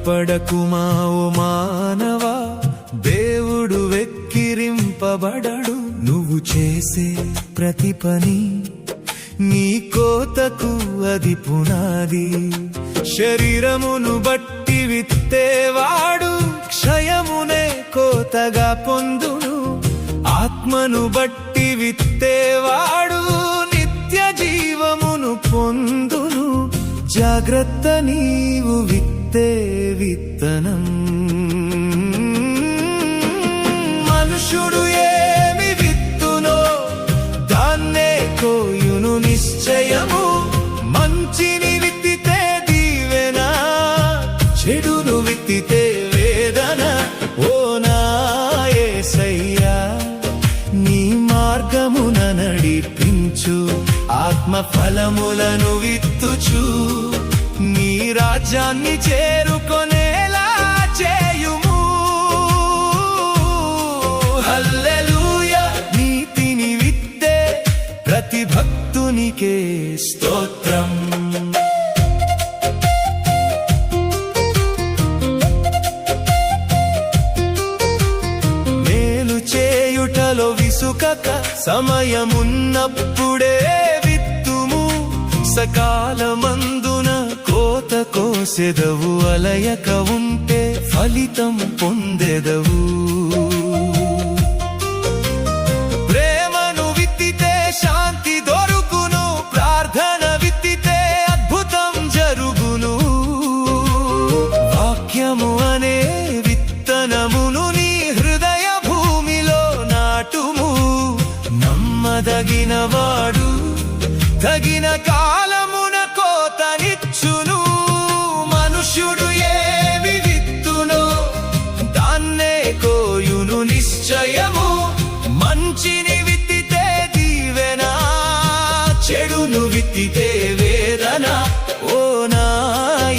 భయపడకుమా ఓ మానవా, దేవుడు వెక్కిరింపబడడు. నువ్వు చేసే ప్రతి పని నీ కోతకు అది పునాది. శరీరమును బట్టి విత్తేవాడు క్షయమునే కోతగా పొందును. ఆత్మను బట్టి విత్తేవాడు నిత్య జీవమును పొందును. జాగ్రత్త నీవు విత్తే విత్తనం. మనుషుడు ఏమి విత్తునో దాన్నే కోయును నిశ్చయము. మంచిని విత్తితే దీవెన, చెడును విత్తితే వేదన. ఓ నా యేసయ్యా, నీ మార్గమున నడిపించు. ఆత్మ ఫలములను విత్తుచు నీ రాజ్యాన్ని చేరుకొనేలా చేయుము. హల్లెలూయా, నీతిని విత్తే ప్రతి భక్తునికే స్తోత్రం. మేలు చేయుటలో విసుకక సమయమున్నప్పుడే విత్తుము. సకాలమందున కోత కోసెదవు. అలయక ఉంటే ఫలితం పొందెదవు. ప్రేమను విత్తితే శాంతి దొరుకును. ప్రార్థన విత్తితే అద్భుతం జరుగును. వాక్యము అనే విత్తనమును నీ హృదయ భూమిలో నాటుము. నమ్మదగినవాడు తగిన కాలమున కోతనిచ్చును. మనుష్యుడు ఏమి విత్తునో దాన్నే కోయును నిశ్చయము. మంచిని విత్తితే దీవెన, చెడును విత్తితే వేదన. ఓ నా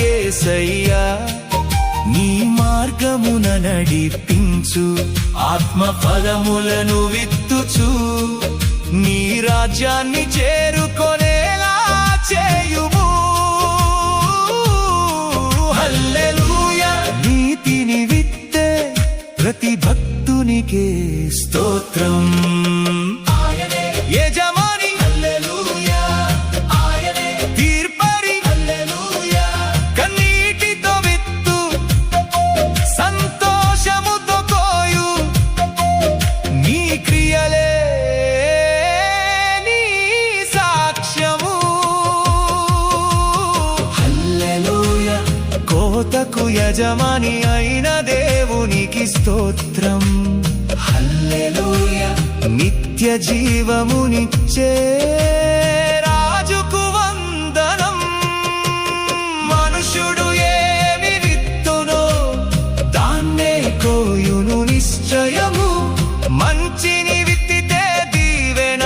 యేసయ్యా, నీ మార్గమున నడిపించు. ఆత్మ ఫలములను విత్తుచు నీ రాజ్యాన్ని చేరుకొనేలా చేయుము. హల్లెలూయా, నీతిని విత్తే ప్రతి భక్తునికే స్తోత్రం. యజమాని హల్లెలూయా, ఆయనే తీర్పరి హల్లెలూయా. కన్నీటితో విత్తు, సంతోషముతో కోయు. నీ క్రియలే కోతకు యజమాని అయిన దేవునికి స్తోత్రం. హల్లెలూయా, నిత్య జీవమునిచ్చే రాజుకు వందనం. మనుషుడు ఏమి విత్తునో దాన్నే కోయును నిశ్చయము. మంచిని విత్తితే దీవెన,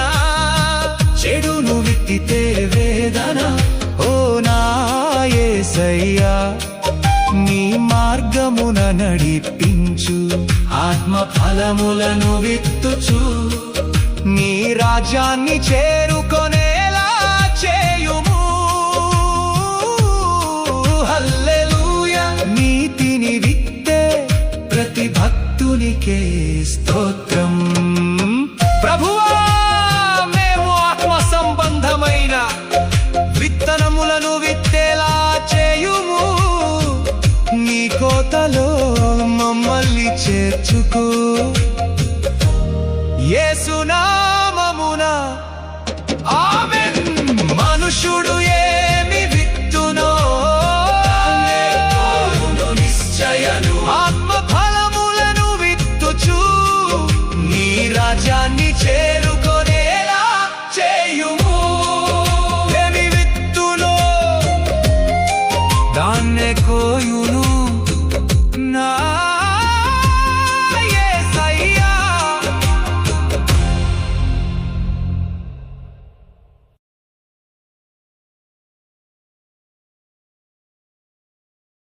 చెడును విత్తితే వేదన. ఓ నా యేసయ్యా, నీ మార్గమున నడిపించు. ఆత్మ ఫలములను విత్తుచు నీ రాజ్యాన్ని చేరుకొనేలా చేయుము. హల్లెలూయా, నీతిని విత్తే ప్రతి భక్తునికే స్తోత్రం. ప్రభువా, మేము ఆత్మ సంబంధమైన విత్తనములను విత్తేలా చేయుము. నీ కోతలో మమ్మల్ని చేర్చుకో. యేసు నామమున ఆమేన్. మనుషుడు ఏమి విత్తునో నిశ్చయము. ఆత్మ ఫలములను విత్తుచు నీ రాజ్యాన్ని చేరు